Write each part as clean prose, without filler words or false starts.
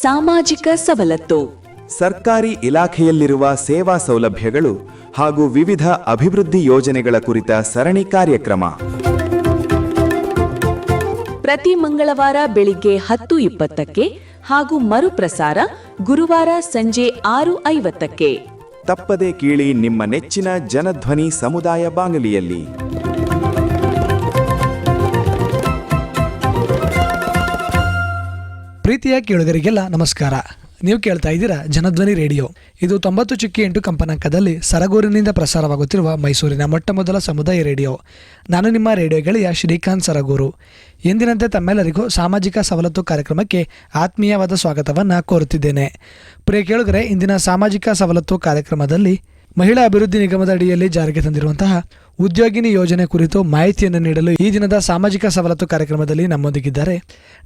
ಸಾಮಾಜಿಕ ಸವಲತ್ತು. ಸರ್ಕಾರಿ ಇಲಾಖೆಯಲ್ಲಿರುವ ಸೇವಾ ಸೌಲಭ್ಯಗಳು ಹಾಗೂ ವಿವಿಧ ಅಭಿವೃದ್ಧಿ ಯೋಜನೆಗಳ ಕುರಿತ ಸರಣಿ ಕಾರ್ಯಕ್ರಮ. ಪ್ರತಿ ಮಂಗಳವಾರ ಬೆಳಿಗ್ಗೆ 10:20ಕ್ಕೆ ಹಾಗೂ ಮರುಪ್ರಸಾರ ಗುರುವಾರ ಸಂಜೆ 6:50ಕ್ಕೆ. ತಪ್ಪದೆ ಕೇಳಿ ನಿಮ್ಮ ನೆಚ್ಚಿನ ಜನಧ್ವನಿ ಸಮುದಾಯ ಬಾನುಲಿಯಲ್ಲಿ. ಪ್ರೀತಿಯ ಕೇಳುಗರಿಗೆಲ್ಲ ನಮಸ್ಕಾರ. ನೀವು ಕೇಳ್ತಾ ಇದ್ದೀರಾ ಜನಧ್ವನಿ ರೇಡಿಯೋ. ಇದು 90.8 ಕಂಪನಾಂಕದಲ್ಲಿ ಸರಗೂರಿನಿಂದ ಪ್ರಸಾರವಾಗುತ್ತಿರುವ ಮೈಸೂರಿನ ಮೊಟ್ಟಮೊದಲ ಸಮುದಾಯ ರೇಡಿಯೋ. ನಾನು ನಿಮ್ಮ ರೇಡಿಯೋ ಗೆಳೆಯ ಶ್ರೀಕಾಂತ್ ಸರಗೂರು. ಎಂದಿನಂತೆ ತಮ್ಮೆಲ್ಲರಿಗೂ ಸಾಮಾಜಿಕ ಸವಲತ್ತು ಕಾರ್ಯಕ್ರಮಕ್ಕೆ ಆತ್ಮೀಯವಾದ ಸ್ವಾಗತವನ್ನು ಕೋರುತ್ತಿದ್ದೇನೆ. ಪ್ರಿಯ ಕೇಳುಗರೆ, ಇಂದಿನ ಸಾಮಾಜಿಕ ಸವಲತ್ತು ಕಾರ್ಯಕ್ರಮದಲ್ಲಿ ಮಹಿಳಾ ಅಭಿವೃದ್ಧಿ ನಿಗಮದ ಅಡಿಯಲ್ಲಿ ಜಾರಿಗೆ ತಂದಿರುವಂತಹ ಉದ್ಯೋಗಿನಿ ಯೋಜನೆ ಕುರಿತು ಮಾಹಿತಿಯನ್ನು ನೀಡಲು ಈ ದಿನದ ಸಾಮಾಜಿಕ ಸವಲತ್ತು ಕಾರ್ಯಕ್ರಮದಲ್ಲಿ ನಮ್ಮೊಂದಿಗಿದ್ದಾರೆ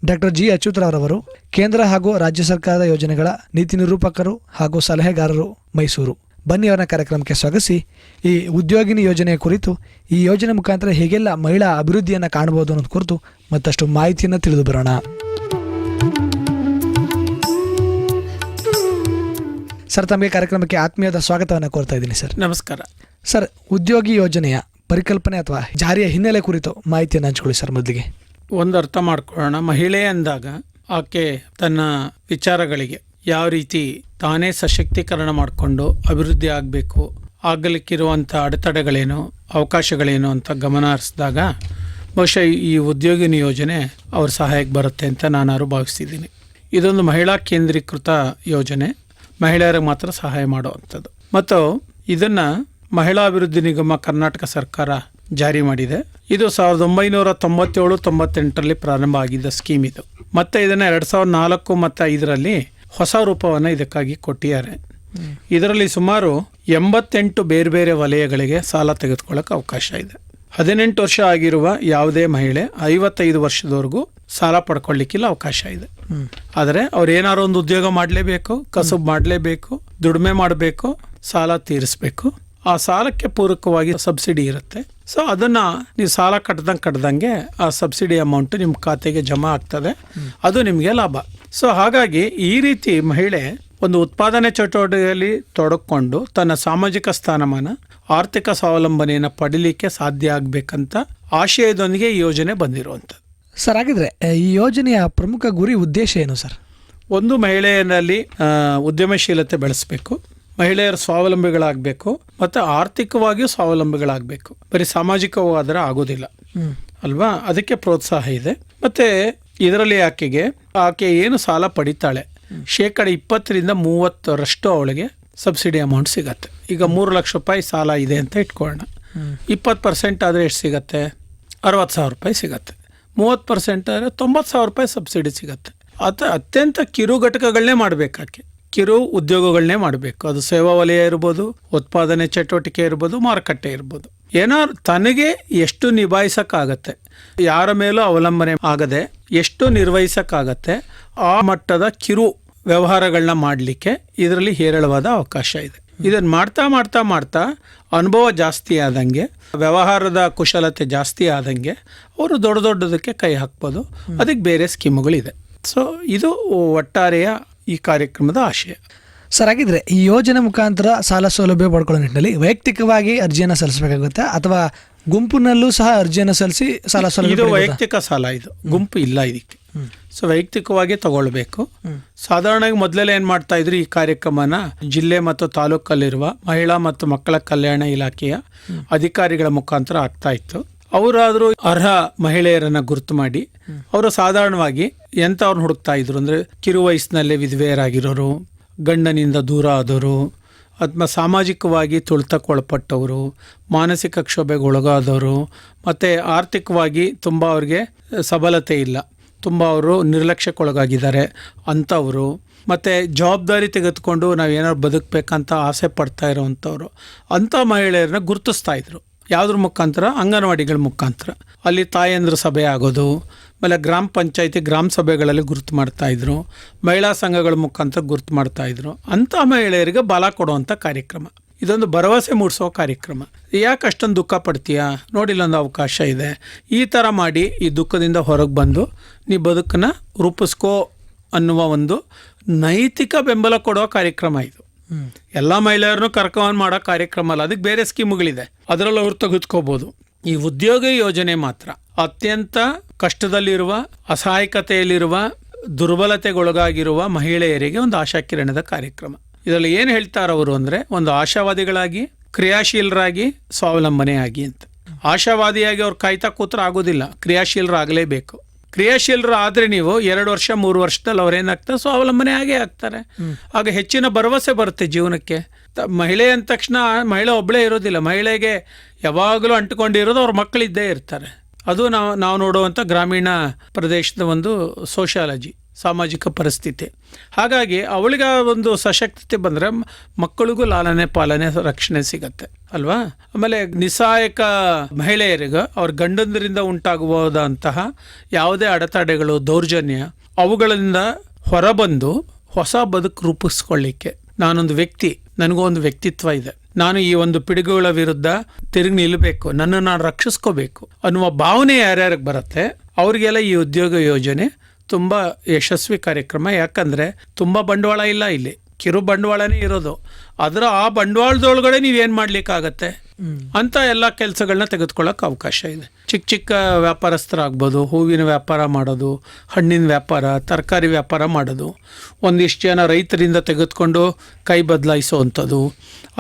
ಡಾಕ್ಟರ್ ಜಿ ಅಚ್ಯುತರವರು, ಕೇಂದ್ರ ಹಾಗೂ ರಾಜ್ಯ ಸರ್ಕಾರದ ಯೋಜನೆಗಳ ನೀತಿ ನಿರೂಪಕರು ಹಾಗೂ ಸಲಹೆಗಾರರು, ಮೈಸೂರು. ಬನ್ನಿ ಅವರ ಕಾರ್ಯಕ್ರಮಕ್ಕೆ ಸ್ವಾಗತಿಸಿ ಈ ಉದ್ಯೋಗಿನಿ ಯೋಜನೆಯ ಕುರಿತು, ಈ ಯೋಜನೆ ಮುಖಾಂತರ ಹೇಗೆಲ್ಲ ಮಹಿಳಾ ಅಭಿವೃದ್ಧಿಯನ್ನು ಕಾಣಬಹುದು ಅನ್ನೋದು ಕುರಿತು ಮತ್ತಷ್ಟು ಮಾಹಿತಿಯನ್ನು ತಿಳಿದು ಬರೋಣ. ಸರ್, ತಮಗೆ ಕಾರ್ಯಕ್ರಮಕ್ಕೆ ಆತ್ಮೀಯದ ಸ್ವಾಗತವನ್ನು ಕೋರ್ತಾ ಇದ್ದೀನಿ ಸರ್. ನಮಸ್ಕಾರ ಸರ್. ಉದ್ಯೋಗಿ ಯೋಜನೆಯ ಪರಿಕಲ್ಪನೆ ಅಥವಾ ಜಾರಿಯ ಹಿನ್ನೆಲೆ ಕುರಿತು ಮಾಹಿತಿಯನ್ನು ಹಂಚಿಕೊಳ್ಳಿ ಸರ್. ಮೊದಲಿಗೆ ಒಂದು ಅರ್ಥ ಮಾಡ್ಕೊಳ್ಳೋಣ. ಮಹಿಳೆ ಅಂದಾಗ ಆಕೆ ತನ್ನ ವಿಚಾರಗಳಿಗೆ ಯಾವ ರೀತಿ ತಾನೇ ಸಶಕ್ತೀಕರಣ ಮಾಡಿಕೊಂಡು ಅಭಿವೃದ್ಧಿ ಆಗಬೇಕು, ಆಗಲಿಕ್ಕಿರುವಂಥ ಅಡೆತಡೆಗಳೇನು, ಅವಕಾಶಗಳೇನು ಅಂತ ಗಮನ ಹರಿಸಿದಾಗ ಬಹುಶಃ ಈ ಉದ್ಯೋಗಿನಿ ಯೋಜನೆ ಅವ್ರ ಸಹಾಯಕ್ಕೆ ಬರುತ್ತೆ ಅಂತ ನಾನು ಭಾವಿಸ್ತಿದ್ದೀನಿ. ಇದೊಂದು ಮಹಿಳಾ ಕೇಂದ್ರೀಕೃತ ಯೋಜನೆ, ಮಹಿಳೆಯರಿಗೆ ಮಾತ್ರ ಸಹಾಯ ಮಾಡುವಂಥದ್ದು. ಮತ್ತು ಇದನ್ನು ಮಹಿಳಾ ಅಭಿವೃದ್ಧಿ ನಿಗಮ ಕರ್ನಾಟಕ ಸರ್ಕಾರ ಜಾರಿ ಮಾಡಿದೆ. ಇದು 1997-98ರಲ್ಲಿ ಪ್ರಾರಂಭ ಆಗಿದ್ದ ಸ್ಕೀಮ್ ಇದು. ಮತ್ತು ಇದನ್ನು 2004 ಮತ್ತು 5ರಲ್ಲಿ ಹೊಸ ರೂಪವನ್ನು ಇದಕ್ಕಾಗಿ ಕೊಟ್ಟಿದ್ದಾರೆ. ಇದರಲ್ಲಿ ಸುಮಾರು 88 ಬೇರೆ ಬೇರೆ ವಲಯಗಳಿಗೆ ಸಾಲ ತೆಗೆದುಕೊಳ್ಳೋಕೆ ಅವಕಾಶ ಇದೆ. 18 ವರ್ಷ ಆಗಿರುವ ಯಾವುದೇ ಮಹಿಳೆ 55 ವರ್ಷದವರೆಗೂ ಸಾಲ ಪಡ್ಕೊಳ್ಳಿಕ್ಕಿಲ್ಲ ಅವಕಾಶ ಇದೆ. ಆದರೆ ಅವ್ರು ಏನಾದ್ರು ಒಂದು ಉದ್ಯೋಗ ಮಾಡಲೇಬೇಕು, ಕಸುಬು ಮಾಡಲೇಬೇಕು, ದುಡಿಮೆ ಮಾಡಬೇಕು, ಸಾಲ ತೀರಿಸಬೇಕು. ಆ ಸಾಲಕ್ಕೆ ಪೂರಕವಾಗಿ ಸಬ್ಸಿಡಿ ಇರುತ್ತೆ. ಸೊ ಅದನ್ನು ನೀವು ಸಾಲ ಕಟ್ಟದಂಗೆ ಆ ಸಬ್ಸಿಡಿ ಅಮೌಂಟ್ ನಿಮ್ಮ ಖಾತೆಗೆ ಜಮಾ ಆಗ್ತದೆ. ಅದು ನಿಮಗೆ ಲಾಭ. ಸೊ ಹಾಗಾಗಿ ಈ ರೀತಿ ಮಹಿಳೆ ಒಂದು ಉತ್ಪಾದನೆ ಚಟುವಟಿಕೆಯಲ್ಲಿ ತೊಡಕೊಂಡು ತನ್ನ ಸಾಮಾಜಿಕ ಸ್ಥಾನಮಾನ, ಆರ್ಥಿಕ ಸ್ವಾವಲಂಬನೆಯನ್ನು ಪಡೀಲಿಕ್ಕೆ ಸಾಧ್ಯ ಆಗಬೇಕಂತ ಆಶಯದೊಂದಿಗೆ ಈ ಯೋಜನೆ ಬಂದಿರುವಂಥದ್ದು. ಸರ್, ಹಾಗಿದ್ರೆ ಈ ಯೋಜನೆಯ ಪ್ರಮುಖ ಗುರಿ ಉದ್ದೇಶ ಏನು ಸರ್? ಒಂದು, ಮಹಿಳೆಯರಲ್ಲಿ ಉದ್ಯಮಶೀಲತೆ ಬೆಳೆಸಬೇಕು, ಮಹಿಳೆಯರು ಸ್ವಾವಲಂಬಿಗಳಾಗಬೇಕು ಮತ್ತು ಆರ್ಥಿಕವಾಗಿಯೂ ಸ್ವಾವಲಂಬಿಗಳಾಗಬೇಕು. ಬರೀ ಸಾಮಾಜಿಕವಾದರೆ ಆಗೋದಿಲ್ಲ ಅಲ್ವಾ? ಅದಕ್ಕೆ ಪ್ರೋತ್ಸಾಹ ಇದೆ. ಮತ್ತು ಇದರಲ್ಲಿ ಆಕೆ ಏನು ಸಾಲ ಪಡಿತಾಳೆ 20% ಅವಳಿಗೆ ಸಬ್ಸಿಡಿ ಅಮೌಂಟ್ ಸಿಗತ್ತೆ. ಈಗ 3 ಲಕ್ಷ ರೂಪಾಯಿ ಸಾಲ ಇದೆ ಅಂತ ಇಟ್ಕೊಳ್ಳೋಣ. 20% ಆದರೆ ಎಷ್ಟು ಸಿಗತ್ತೆ? 60,000 ರೂಪಾಯಿ ಸಿಗತ್ತೆ. 30% ಆದರೆ 90,000 ರೂಪಾಯಿ ಸಬ್ಸಿಡಿ ಸಿಗತ್ತೆ. ಅತ್ಯಂತ ಕಿರು ಘಟಕಗಳನ್ನೇ ಮಾಡಬೇಕಾಕೆ, ಕಿರು ಉದ್ಯೋಗಗಳನ್ನೇ ಮಾಡಬೇಕು. ಅದು ಸೇವಾ ವಲಯ ಇರ್ಬೋದು, ಉತ್ಪಾದನೆ ಚಟುವಟಿಕೆ ಇರ್ಬೋದು, ಮಾರುಕಟ್ಟೆ ಇರ್ಬೋದು. ಏನಾದ್ರು ತನಗೆ ಎಷ್ಟು ನಿಭಾಯಿಸೋಕ್ಕಾಗತ್ತೆ, ಯಾರ ಮೇಲೂ ಅವಲಂಬನೆ ಆಗದೆ ಎಷ್ಟು ನಿರ್ವಹಿಸೋಕ್ಕಾಗತ್ತೆ, ಆ ಮಟ್ಟದ ಕಿರು ವ್ಯವಹಾರಗಳನ್ನ ಮಾಡಲಿಕ್ಕೆ ಇದರಲ್ಲಿ ಹೇರಳವಾದ ಅವಕಾಶ ಇದೆ. ಇದನ್ನು ಮಾಡ್ತಾ ಮಾಡ್ತಾ ಮಾಡ್ತಾ ಅನುಭವ ಜಾಸ್ತಿ ಆದಂಗೆ, ವ್ಯವಹಾರದ ಕುಶಲತೆ ಜಾಸ್ತಿ ಆದಂಗೆ ಅವರು ದೊಡ್ಡದಕ್ಕೆ ಕೈ ಹಾಕ್ಬೋದು. ಅದಕ್ಕೆ ಬೇರೆ ಸ್ಕೀಮುಗಳಿದೆ. ಸೊ ಇದು ಒಟ್ಟಾರೆಯ ಈ ಕಾರ್ಯಕ್ರಮದ ಆಶಯ. ಸರ್, ಹಾಗಿದ್ರೆ ಈ ಯೋಜನೆ ಮುಖಾಂತರ ಸಾಲ ಸೌಲಭ್ಯ ಪಡ್ಕೊಳ್ಳೋ ನಿಟ್ಟಿನಲ್ಲಿ ವೈಯಕ್ತಿಕವಾಗಿ ಅರ್ಜಿಯನ್ನು ಸಲ್ಲಿಸಬೇಕಾಗುತ್ತೆ ಅಥವಾ ಗುಂಪಿನಲ್ಲೂ ಸಹ ಅರ್ಜಿಯನ್ನು ಸಲ್ಲಿಸಿ ಸಾಲ ಸೌಲಭ್ಯ? ಇದು ವೈಯಕ್ತಿಕ ಸಾಲ, ಇದು ಗುಂಪು ಇಲ್ಲ ಇದಕ್ಕೆ. ಸೊ ವೈಯಕ್ತಿಕವಾಗಿ ತಗೊಳ್ಬೇಕು. ಸಾಧಾರಣವಾಗಿ ಮೊದಲೆಲ್ಲ ಏನು ಮಾಡ್ತಾ ಇದ್ರು, ಈ ಕಾರ್ಯಕ್ರಮನ ಜಿಲ್ಲೆ ಮತ್ತು ತಾಲೂಕಲ್ಲಿರುವ ಮಹಿಳಾ ಮತ್ತು ಮಕ್ಕಳ ಕಲ್ಯಾಣ ಇಲಾಖೆಯ ಅಧಿಕಾರಿಗಳ ಮುಖಾಂತರ ಆಗ್ತಾ ಇತ್ತು. ಅವರಾದರೂ ಅರ್ಹ ಮಹಿಳೆಯರನ್ನ ಗುರುತು ಮಾಡಿ ಅವರು ಸಾಧಾರಣವಾಗಿ ಎಂಥವ್ರನ್ನ ಹುಡುಕ್ತಾ ಇದ್ರು ಅಂದರೆ, ಕಿರು ವಯಸ್ಸಿನಲ್ಲೇ ವಿಧವೆಯರಾಗಿರೋರು, ಗಂಡನಿಂದ ದೂರ ಆದವರು, ಅಥವಾ ಸಾಮಾಜಿಕವಾಗಿ ತುಳಿತಕ್ಕೊಳಪಟ್ಟವರು, ಮಾನಸಿಕ ಕ್ಷೋಭೆಗೆ ಒಳಗಾದವರು, ಮತ್ತು ಆರ್ಥಿಕವಾಗಿ ತುಂಬ ಅವ್ರಿಗೆ ಸಬಲತೆ ಇಲ್ಲ, ತುಂಬ ಅವರು ನಿರ್ಲಕ್ಷ್ಯಕ್ಕೊಳಗಾಗಿದ್ದಾರೆ ಅಂಥವರು, ಮತ್ತು ಜವಾಬ್ದಾರಿ ತೆಗೆದುಕೊಂಡು ನಾವು ಏನಾದ್ರು ಬದುಕಬೇಕಂತ ಆಸೆ ಪಡ್ತಾ ಇರೋವಂಥವ್ರು, ಅಂಥ ಮಹಿಳೆಯರನ್ನ ಗುರುತಿಸ್ತಾ ಇದ್ರು. ಯಾವುದ್ರ ಮುಖಾಂತರ? ಅಂಗನವಾಡಿಗಳ ಮುಖಾಂತರ. ಅಲ್ಲಿ ತಾಯಂದ್ರ ಸಭೆ ಆಗೋದು, ಆಮೇಲೆ ಗ್ರಾಮ ಪಂಚಾಯತಿ ಗ್ರಾಮ ಸಭೆಗಳಲ್ಲಿ ಗುರುತು ಮಾಡ್ತಾಯಿದ್ರು, ಮಹಿಳಾ ಸಂಘಗಳ ಮುಖಾಂತರ ಗುರುತು ಮಾಡ್ತಾಯಿದ್ರು. ಅಂಥ ಮಹಿಳೆಯರಿಗೆ ಬಲ ಕೊಡುವಂಥ ಕಾರ್ಯಕ್ರಮ ಇದೊಂದು ಭರವಸೆ ಮೂಡಿಸೋ ಕಾರ್ಯಕ್ರಮ. ಯಾಕೆ ಅಷ್ಟೊಂದು ದುಃಖ ಪಡ್ತೀಯಾ, ನೋಡಿಲ್ಲೊಂದು ಅವಕಾಶ ಇದೆ, ಈ ಥರ ಮಾಡಿ ಈ ದುಃಖದಿಂದ ಹೊರಗೆ ಬಂದು ನೀ ಬದುಕನ್ನ ರೂಪಿಸ್ಕೋ ಅನ್ನುವ ಒಂದು ನೈತಿಕ ಬೆಂಬಲ ಕೊಡುವ ಕಾರ್ಯಕ್ರಮ ಇದು. ಎಲ್ಲ ಮಹಿಳೆಯರನ್ನು ಕರ್ಕೊಂಡು ಮಾಡೋ ಕಾರ್ಯಕ್ರಮ ಅಲ್ಲ, ಅದಕ್ಕೆ ಬೇರೆ ಸ್ಕೀಮುಗಳಿದೆ, ಅದರಲ್ಲಿ ಅವ್ರು ತೆಗೆದುಕೋಬಹುದು. ಈ ಉದ್ಯೋಗ ಯೋಜನೆ ಮಾತ್ರ ಅತ್ಯಂತ ಕಷ್ಟದಲ್ಲಿರುವ, ಅಸಹಾಯಕತೆಯಲ್ಲಿರುವ, ದುರ್ಬಲತೆಗೊಳಗಾಗಿರುವ ಮಹಿಳೆಯರಿಗೆ ಒಂದು ಆಶಾಕಿರಣದ ಕಾರ್ಯಕ್ರಮ. ಇದರಲ್ಲಿ ಏನು ಹೇಳ್ತಾರೆ ಅವರು ಅಂದರೆ, ಒಂದು ಆಶಾವಾದಿಗಳಾಗಿ, ಕ್ರಿಯಾಶೀಲರಾಗಿ, ಸ್ವಾವಲಂಬನೆಯಾಗಿ ಅಂತ. ಆಶಾವಾದಿಯಾಗಿ ಅವ್ರು ಕಾಯ್ತಾ ಕೂತ್ರೆ ಆಗೋದಿಲ್ಲ, ಕ್ರಿಯಾಶೀಲರಾಗಲೇಬೇಕು. ಕ್ರಿಯಾಶೀಲರು ಆದರೆ ನೀವು 2 ವರ್ಷ 3 ವರ್ಷದಲ್ಲಿ ಅವ್ರೇನಾಗ್ತಾರೆ, ಸ್ವಾವಲಂಬನೆ ಆಗೇ ಆಗ್ತಾರೆ. ಆಗ ಹೆಚ್ಚಿನ ಭರವಸೆ ಬರುತ್ತೆ ಜೀವನಕ್ಕೆ. ಮಹಿಳೆ ಅಂದ ತಕ್ಷಣ ಮಹಿಳೆ ಒಬ್ಬಳೇ ಇರೋದಿಲ್ಲ, ಮಹಿಳೆಗೆ ಯಾವಾಗಲೂ ಅಂಟುಕೊಂಡಿರೋದು ಅವ್ರ ಮಕ್ಕಳಿದ್ದೇ ಇರ್ತಾರೆ. ಅದು ನಾವು ನೋಡುವಂಥ ಗ್ರಾಮೀಣ ಪ್ರದೇಶದ ಒಂದು ಸೋಷಿಯಾಲಜಿ, ಸಾಮಾಜಿಕ ಪರಿಸ್ಥಿತಿ. ಹಾಗಾಗಿ ಅವಳಿಗೆ ಒಂದು ಸಶಕ್ತತೆ ಬಂದರೆ ಮಕ್ಕಳಿಗೂ ಲಾಲನೆ ಪಾಲನೆ ರಕ್ಷಣೆ ಸಿಗತ್ತೆ ಅಲ್ವಾ. ಆಮೇಲೆ ನಿಸ್ಸಹಾಯಕ ಮಹಿಳೆಯರಿಗೆ ಅವ್ರ ಗಂಡಂದರಿಂದ ಉಂಟಾಗಬಹುದಂತಹ ಯಾವುದೇ ಅಡೆತಡೆಗಳು, ದೌರ್ಜನ್ಯ, ಅವುಗಳಿಂದ ಹೊರಬಂದು ಹೊಸ ಬದುಕು ರೂಪಿಸ್ಕೊಳ್ಳಿಕ್ಕೆ, ನಾನೊಂದು ವ್ಯಕ್ತಿ, ನನಗೂ ಒಂದು ವ್ಯಕ್ತಿತ್ವ ಇದೆ, ನಾನು ಈ ಒಂದು ಪಿಡುಗುಗಳ ವಿರುದ್ಧ ತಿರುಗಿ ನಿಲ್ಲಬೇಕು, ನನ್ನನ್ನು ನಾನು ರಕ್ಷಿಸ್ಕೋಬೇಕು ಅನ್ನುವ ಭಾವನೆ ಯಾರ್ಯಾರಿಗೆ ಬರುತ್ತೆ ಅವರಿಗೆಲ್ಲ ಈ ಉದ್ಯೋಗ ಯೋಜನೆ ತುಂಬ ಯಶಸ್ವಿ ಕಾರ್ಯಕ್ರಮ. ಯಾಕಂದರೆ ತುಂಬ ಬಂಡವಾಳ ಇಲ್ಲ, ಇಲ್ಲಿ ಕಿರು ಬಂಡವಾಳನೇ ಇರೋದು. ಅದರ ಆ ಬಂಡವಾಳದೊಳಗಡೆ ನೀವೇನು ಮಾಡ್ಲಿಕ್ಕಾಗತ್ತೆ ಅಂತ ಎಲ್ಲ ಕೆಲಸಗಳನ್ನ ತೆಗೆದುಕೊಳ್ಳೋಕೆ ಅವಕಾಶ ಇದೆ. ಚಿಕ್ಕ ಚಿಕ್ಕ ವ್ಯಾಪಾರಸ್ಥರಾಗ್ಬೋದು, ಹೂವಿನ ವ್ಯಾಪಾರ ಮಾಡೋದು, ಹಣ್ಣಿನ ವ್ಯಾಪಾರ, ತರಕಾರಿ ವ್ಯಾಪಾರ ಮಾಡೋದು, ಒಂದಿಷ್ಟು ಜನ ರೈತರಿಂದ ತೆಗೆದುಕೊಂಡು ಕೈ ಬದಲಾಯಿಸುವಂಥದ್ದು,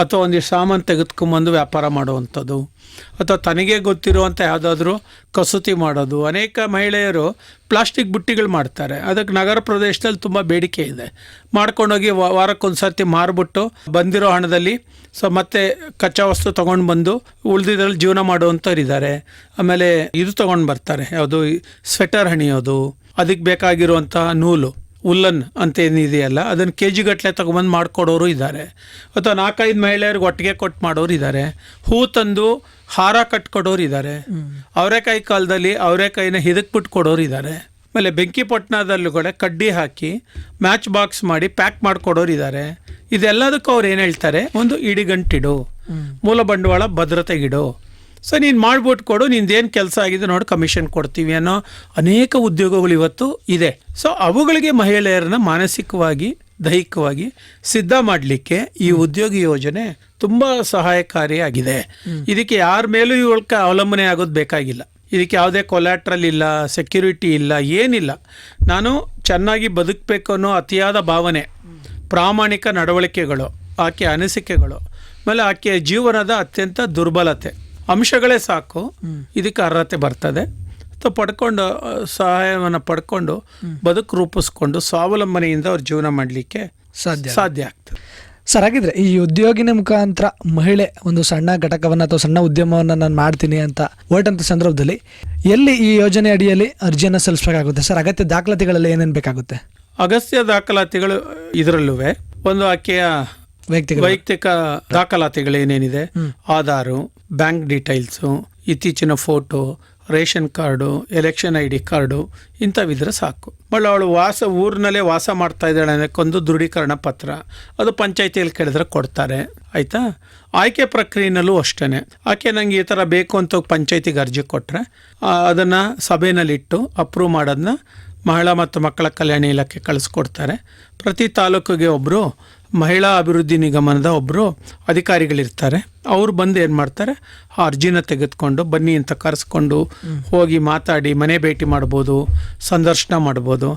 ಅಥವಾ ಒಂದಿಷ್ಟು ಸಾಮಾನು ತೆಗೆದುಕೊಂಬಂದು ವ್ಯಾಪಾರ ಮಾಡುವಂಥದ್ದು, ಅಥವಾ ತನಗೆ ಗೊತ್ತಿರುವಂಥ ಯಾವುದಾದ್ರೂ ಕಸೂತಿ ಮಾಡೋದು. ಅನೇಕ ಮಹಿಳೆಯರು ಪ್ಲಾಸ್ಟಿಕ್ ಬುಟ್ಟಿಗಳು ಮಾಡ್ತಾರೆ, ಅದಕ್ಕೆ ನಗರ ಪ್ರದೇಶದಲ್ಲಿ ತುಂಬ ಬೇಡಿಕೆ ಇದೆ. ಮಾಡ್ಕೊಂಡೋಗಿ ವಾರಕ್ಕೊಂದು ಸರ್ತಿ ಮಾರ್ಬಿಟ್ಟು ಬಂದಿರೋ ಹಣದಲ್ಲಿ ಮತ್ತೆ ಕಚ್ಚಾ ವಸ್ತು ತೊಗೊಂಡು ಬಂದು ಉಳಿದಿದ್ರಲ್ಲಿ ಜೀವನ ಮಾಡುವಂಥವ್ರು ಇದ್ದಾರೆ. ಆಮೇಲೆ ಇದು ತೊಗೊಂಡು ಬರ್ತಾರೆ, ಯಾವುದು ಸ್ವೆಟರ್ ಹಣಿಯೋದು, ಅದಕ್ಕೆ ಬೇಕಾಗಿರುವಂತಹ ನೂಲು, ಉಲ್ಲನ್ ಅಂತ ಏನಿದೆಯಲ್ಲ ಅದನ್ನು KG ಗಟ್ಟಲೆ ತಗೊಂಬಂದು ಮಾಡಿಕೊಡೋರು ಇದ್ದಾರೆ. ಅಥವಾ 4-5 ಮಹಿಳೆಯರಿಗೆ ಒಟ್ಟಿಗೆ ಕೊಟ್ಟು ಮಾಡೋರು ಇದ್ದಾರೆ. ಹೂ ತಂದು ಹಾರ ಕಟ್ಕೊಡೋರು ಇದ್ದಾರೆ. ಅವರೆಕಾಯಿ ಕಾಲದಲ್ಲಿ ಅವರೆಕಾಯಿನ ಹಿದಕ್ಬಿಟ್ಟು ಕೊಡೋರು ಇದ್ದಾರೆ. ಆಮೇಲೆ ಬೆಂಕಿಪಟ್ಟಣದಲ್ಲೂ ಕೂಡ ಕಡ್ಡಿ ಹಾಕಿ ಮ್ಯಾಚ್ ಬಾಕ್ಸ್ ಮಾಡಿ ಪ್ಯಾಕ್ ಮಾಡಿಕೊಡೋರು ಇದ್ದಾರೆ. ಇದೆಲ್ಲದಕ್ಕೂ ಅವ್ರು ಏನು ಹೇಳ್ತಾರೆ, ಒಂದು ಇಡಿಗಂಟಿಡು, ಮೂಲ ಬಂಡವಾಳ ಭದ್ರತೆಗಿಡು, ಸೊ ನೀನು ಮಾಡ್ಬಿಟ್ಟು ಕೊಡು, ನಿಂದೇನು ಕೆಲಸ ಆಗಿದೆ ನೋಡಿ ಕಮಿಷನ್ ಕೊಡ್ತೀವಿ ಅನ್ನೋ ಅನೇಕ ಉದ್ಯೋಗಗಳು ಇವತ್ತು ಇದೆ. ಸೊ ಅವುಗಳಿಗೆ ಮಹಿಳೆಯರನ್ನ ಮಾನಸಿಕವಾಗಿ, ದೈಹಿಕವಾಗಿ ಸಿದ್ಧ ಮಾಡಲಿಕ್ಕೆ ಈ ಉದ್ಯೋಗ ಯೋಜನೆ ತುಂಬ ಸಹಾಯಕಾರಿಯಾಗಿದೆ. ಇದಕ್ಕೆ ಯಾರ ಮೇಲೂ ಇವൾക്ക് ಅವಲಂಬನೆ ಆಗೋದು ಬೇಕಾಗಿಲ್ಲ. ಇದಕ್ಕೆ ಯಾವುದೇ ಕೊಲ್ಯಾಟ್ರಲ್ ಇಲ್ಲ, ಸೆಕ್ಯೂರಿಟಿ ಇಲ್ಲ, ಏನಿಲ್ಲ. ನಾನು ಚೆನ್ನಾಗಿ ಬದುಕಬೇಕು ಅನ್ನೋ ಅತಿಯಾದ ಭಾವನೆ, ಪ್ರಾಮಾಣಿಕ ನಡವಳಿಕೆಗಳು, ಆಕೆ ಅನಿಸಿಕೆಗಳು, ಆಮೇಲೆ ಆಕೆಯ ಜೀವನದ ಅತ್ಯಂತ ದುರ್ಬಲತೆ ಅಂಶಗಳೇ ಸಾಕು ಇದಕ್ಕೆ ಅರ್ಹತೆ ಬರ್ತದೆ. ಪಡ್ಕೊಂಡು ಸಹಾಯವನ್ನು ಪಡ್ಕೊಂಡು ಬದುಕು ರೂಪಿಸ್ಕೊಂಡು ಸ್ವಾವಲಂಬನೆಯಿಂದ ಅವ್ರ ಜೀವನ ಮಾಡಲಿಕ್ಕೆ ಸಾಧ್ಯ ಆಗ್ತದೆ. ಸರ್, ಹಾಗಿದ್ರೆ ಈ ಉದ್ಯೋಗಿನ ಮುಖಾಂತರ ಮಹಿಳೆ ಒಂದು ಸಣ್ಣ ಘಟಕವನ್ನು ಅಥವಾ ಸಣ್ಣ ಉದ್ಯಮವನ್ನು ನಾನು ಮಾಡ್ತೀನಿ ಅಂತ ಹೊರಟಂಥ ಸಂದರ್ಭದಲ್ಲಿ ಎಲ್ಲಿ ಈ ಯೋಜನೆ ಅಡಿಯಲ್ಲಿ ಅರ್ಜಿಯನ್ನು ಸಲ್ಲಿಸಬೇಕಾಗುತ್ತೆ ಸರ್? ಅಗತ್ಯ ದಾಖಲಾತಿಗಳೆಲ್ಲ ಏನೇನು ಬೇಕಾಗುತ್ತೆ? ಅಗತ್ಯ ದಾಖಲಾತಿಗಳು ಇದರಲ್ಲೂ ಒಂದು ಆಕೆಯ ವೈಯಕ್ತಿಕ ದಾಖಲಾತಿಗಳು ಏನೇನಿದೆ, ಆಧಾರು, ಬ್ಯಾಂಕ್ ಡೀಟೇಲ್ಸು, ಇತ್ತೀಚಿನ photo, ration card, election ID card ಇಂಥವಿದ್ರೆ ಸಾಕು. ಬಟ್ ಅವಳು ಊರಿನಲ್ಲೇ ವಾಸ ಮಾಡ್ತಾ ಇದ್ದಾಳೆ ಅನ್ನೋಕ್ಕೊಂದು ದೃಢೀಕರಣ ಪತ್ರ, ಅದು ಪಂಚಾಯತಿಯಲ್ಲಿ ಕೇಳಿದ್ರೆ ಕೊಡ್ತಾರೆ. ಆಯಿತಾ? ಆಯ್ಕೆ ಪ್ರಕ್ರಿಯೆನಲ್ಲೂ ಅಷ್ಟೇ. ಆಕೆ ನಂಗೆ ಈ ಥರ ಬೇಕು ಅಂತ ಪಂಚಾಯತಿಗೆ ಅರ್ಜಿ ಕೊಟ್ಟರೆ ಅದನ್ನು ಸಭೆಯಲ್ಲಿಟ್ಟು ಅಪ್ರೂವ್ ಮಾಡೋದನ್ನ ಮಹಿಳಾ ಮತ್ತು ಮಕ್ಕಳ ಕಲ್ಯಾಣ ಇಲಾಖೆ ಕಳಿಸ್ಕೊಡ್ತಾರೆ. ಪ್ರತಿ ತಾಲೂಕಿಗೆ ಒಬ್ಬರು ಮಹಿಳಾ ಅಭಿವೃದ್ಧಿ ನಿಗಮನದ ಒಬ್ಬರು ಅಧಿಕಾರಿಗಳಿರ್ತಾರೆ. ಅವ್ರು ಬಂದು ಏನು ಮಾಡ್ತಾರೆ, ಆ ಅರ್ಜಿನ ತೆಗೆದುಕೊಂಡು ಬನ್ನಿ ಅಂತ ಕರೆಸ್ಕೊಂಡು ಹೋಗಿ ಮಾತಾಡಿ ಮನೆ ಭೇಟಿ ಮಾಡ್ಬೋದು, ಸಂದರ್ಶನ ಮಾಡ್ಬೋದು.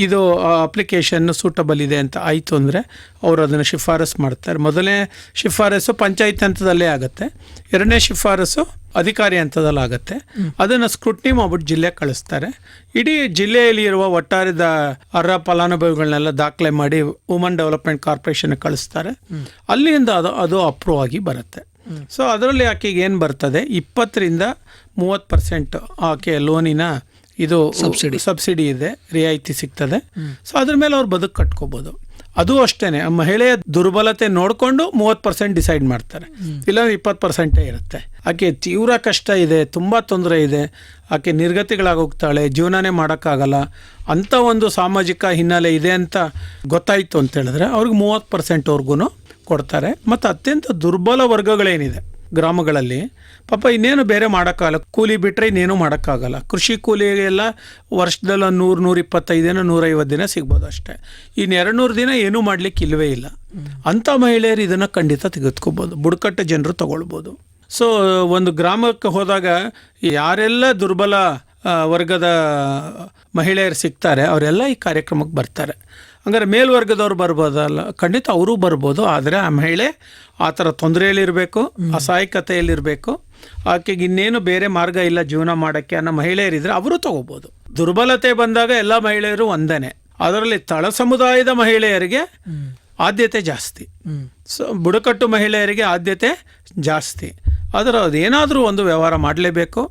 ಇದು ಅಪ್ಲಿಕೇಶನ್ ಸೂಟಬಲ್ ಇದೆ ಅಂತ ಆಯಿತು ಅಂದರೆ ಅವರು ಅದನ್ನು ಶಿಫಾರಸು ಮಾಡ್ತಾರೆ. ಮೊದಲನೇ ಶಿಫಾರಸು ಪಂಚಾಯತ್ ಹಂತದಲ್ಲೇ ಆಗುತ್ತೆ, ಎರಡನೇ ಶಿಫಾರಸು ಅಧಿಕಾರಿ ಹಂತದಲ್ಲಿ ಆಗುತ್ತೆ. ಅದನ್ನು ಸ್ಕ್ರೂಟ್ನಿ ಮಾಡ್ಬಿಟ್ಟು ಜಿಲ್ಲೆಗೆ ಕಳಿಸ್ತಾರೆ. ಇಡೀ ಜಿಲ್ಲೆಯಲ್ಲಿ ಇರುವ ಒಟ್ಟಾರೆದ ಅರ್ಹ ಫಲಾನುಭವಿಗಳನ್ನೆಲ್ಲ ದಾಖಲೆ ಮಾಡಿ ವುಮನ್ ಡೆವಲಪ್ಮೆಂಟ್ ಕಾರ್ಪೊರೇಷನ್ಗೆ ಕಳಿಸ್ತಾರೆ. ಅಲ್ಲಿಂದ ಅದು ಅಪ್ರೂವ್ ಆಗಿ ಬರುತ್ತೆ. ಸೊ ಅದರಲ್ಲಿ ಆಕೆಗೆ ಏನು ಬರ್ತದೆ, 20-30% ಆಕೆ ಲೋನಿನ ಇದು ಸಬ್ಸಿಡಿ ಇದೆ, ರಿಯಾಯಿತಿ ಸಿಗ್ತದೆ. ಸೊ ಅದ್ರ ಮೇಲೆ ಅವ್ರು ಬದುಕು ಕಟ್ಕೋಬೋದು. ಅದು ಅಷ್ಟೇ, ಮಹಿಳೆಯ ದುರ್ಬಲತೆ ನೋಡಿಕೊಂಡು 30% ಡಿಸೈಡ್ ಮಾಡ್ತಾರೆ, ಇಲ್ಲ 20% ಇರುತ್ತೆ. ಆಕೆ ತೀವ್ರ ಕಷ್ಟ ಇದೆ, ತುಂಬ ತೊಂದರೆ ಇದೆ, ಆಕೆ ನಿರ್ಗತಿಗಳಾಗೋಗ್ತಾಳೆ, ಜೀವನನೇ ಮಾಡೋಕ್ಕಾಗಲ್ಲ ಅಂಥ ಒಂದು ಸಾಮಾಜಿಕ ಹಿನ್ನೆಲೆ ಇದೆ ಅಂತ ಗೊತ್ತಾಯಿತು ಅಂತ ಹೇಳಿದ್ರೆ ಅವ್ರಿಗೆ 30%ವರ್ಗೂ ಕೊಡ್ತಾರೆ. ಮತ್ತು ಅತ್ಯಂತ ದುರ್ಬಲ ವರ್ಗಗಳೇನಿದೆ, ಗ್ರಾಮಗಳಲ್ಲಿ ಪಾಪ ಇನ್ನೇನು ಬೇರೆ ಮಾಡೋಕ್ಕಾಗಲ್ಲ, ಕೂಲಿ ಬಿಟ್ಟರೆ ಇನ್ನೇನು ಮಾಡೋಕ್ಕಾಗಲ್ಲ. ಕೃಷಿ ಕೂಲಿಗೆಲ್ಲ ವರ್ಷದಲ್ಲ 100-125 ದಿನ 150 ದಿನ ಸಿಗ್ಬೋದು ಅಷ್ಟೇ. ಇನ್ನು 200 ದಿನ ಏನೂ ಮಾಡಲಿಕ್ಕೆ ಇಲ್ಲವೇ ಇಲ್ಲ. ಅಂಥ ಮಹಿಳೆಯರು ಇದನ್ನು ಖಂಡಿತ ತೆಗೆದುಕೋಬೋದು, ಬುಡಕಟ್ಟು ಜನರು ತಗೊಳ್ಬೋದು. ಸೊ ಒಂದು ಗ್ರಾಮಕ್ಕೆ ಹೋದಾಗ ಯಾರೆಲ್ಲ ದುರ್ಬಲ ವರ್ಗದ ಮಹಿಳೆಯರು ಸಿಗ್ತಾರೆ ಅವರೆಲ್ಲ ಈ ಕಾರ್ಯಕ್ರಮಕ್ಕೆ ಬರ್ತಾರೆ. ಹಂಗಾರೆ ಮೇಲ್ವರ್ಗದವ್ರು ಬರ್ಬೋದಲ್ಲ, ಖಂಡಿತ ಅವರೂ ಬರ್ಬೋದು. ಆದರೆ ಆ ಮಹಿಳೆ ಆ ಥರ ತೊಂದರೆಯಲ್ಲಿರಬೇಕು, ಅಸಹಾಯಕತೆಯಲ್ಲಿರಬೇಕು, ಆಕೆಗೆ ಇನ್ನೇನು ಬೇರೆ ಮಾರ್ಗ ಇಲ್ಲ ಜೀವನ ಮಾಡೋಕ್ಕೆ ಅನ್ನೋ ಮಹಿಳೆಯರಿದ್ರೆ ಅವರು ತಗೋಬೋದು. ದುರ್ಬಲತೆ ಬಂದಾಗ ಎಲ್ಲ ಮಹಿಳೆಯರು ಒಂದೇನೆ, ಅದರಲ್ಲಿ ತಳ ಸಮುದಾಯದ ಮಹಿಳೆಯರಿಗೆ ಆದ್ಯತೆ ಜಾಸ್ತಿ. ಸೊ ಬುಡಕಟ್ಟು ಮಹಿಳೆಯರಿಗೆ ಆದ್ಯತೆ ಜಾಸ್ತಿ. ಆದರೆ ಅದೇನಾದರೂ ಒಂದು ವ್ಯವಹಾರ ಮಾಡಲೇಬೇಕು,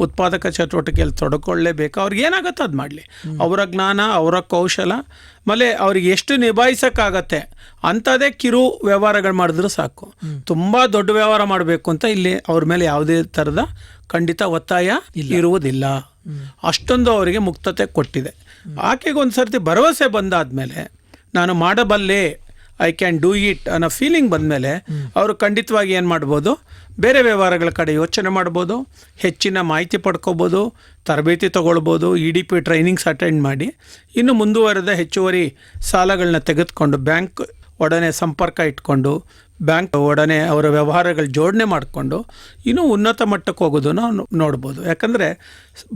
ಉತ್ಪಾದಕ ಚಟುವಟಿಕೆಯಲ್ಲಿ ತೊಡಕೊಳ್ಳೇಬೇಕು. ಅವ್ರಿಗೆ ಏನಾಗುತ್ತೆ ಅದು ಮಾಡಲಿ. ಅವರ ಜ್ಞಾನ, ಅವರ ಕೌಶಲ, ಆಮೇಲೆ ಅವ್ರಿಗೆ ಎಷ್ಟು ನಿಭಾಯಿಸೋಕ್ಕಾಗತ್ತೆ ಅಂಥದ್ದೇ ಕಿರು ವ್ಯವಹಾರಗಳು ಮಾಡಿದ್ರೂ ಸಾಕು. ತುಂಬ ದೊಡ್ಡ ವ್ಯವಹಾರ ಮಾಡಬೇಕು ಅಂತ ಇಲ್ಲಿ ಅವ್ರ ಮೇಲೆ ಯಾವುದೇ ಥರದ ಖಂಡಿತ ಒತ್ತಾಯ ಇರುವುದಿಲ್ಲ. ಅಷ್ಟೊಂದು ಅವರಿಗೆ ಮುಕ್ತತೆ ಕೊಟ್ಟಿದೆ. ಆಕೆಗೆ ಒಂದು ಸರ್ತಿ ಭರವಸೆ ಬಂದಾದಮೇಲೆ ನಾನು ಮಾಡಬಲ್ಲೆ, ಐ ಕ್ಯಾನ್ ಡೂ ಇಟ್ ಅನ್ನೋ ಫೀಲಿಂಗ್ ಬಂದಮೇಲೆ ಅವರು ಖಂಡಿತವಾಗಿ ಏನು ಮಾಡ್ಬೋದು, ಬೇರೆ ವ್ಯವಹಾರಗಳ ಕಡೆ ಯೋಚನೆ ಮಾಡ್ಬೋದು, ಹೆಚ್ಚಿನ ಮಾಹಿತಿ ಪಡ್ಕೋಬೋದು, ತರಬೇತಿ ತೊಗೊಳ್ಬೋದು, EDP ಟ್ರೈನಿಂಗ್ಸ್ ಅಟೆಂಡ್ ಮಾಡಿ ಇನ್ನು ಮುಂದುವರೆದ ಹೆಚ್ಚುವರಿ ಸಾಲಗಳನ್ನ ತೆಗೆದುಕೊಂಡು ಬ್ಯಾಂಕ್ ಒಡನೆ ಸಂಪರ್ಕ ಇಟ್ಕೊಂಡು ಬ್ಯಾಂಕ್ ಒಡನೆ ಅವರ ವ್ಯವಹಾರಗಳು ಜೋಡಣೆ ಮಾಡಿಕೊಂಡು ಇನ್ನೂ ಉನ್ನತ ಮಟ್ಟಕ್ಕೆ ಹೋಗೋದನ್ನು ನೋಡ್ಬೋದು. ಯಾಕಂದರೆ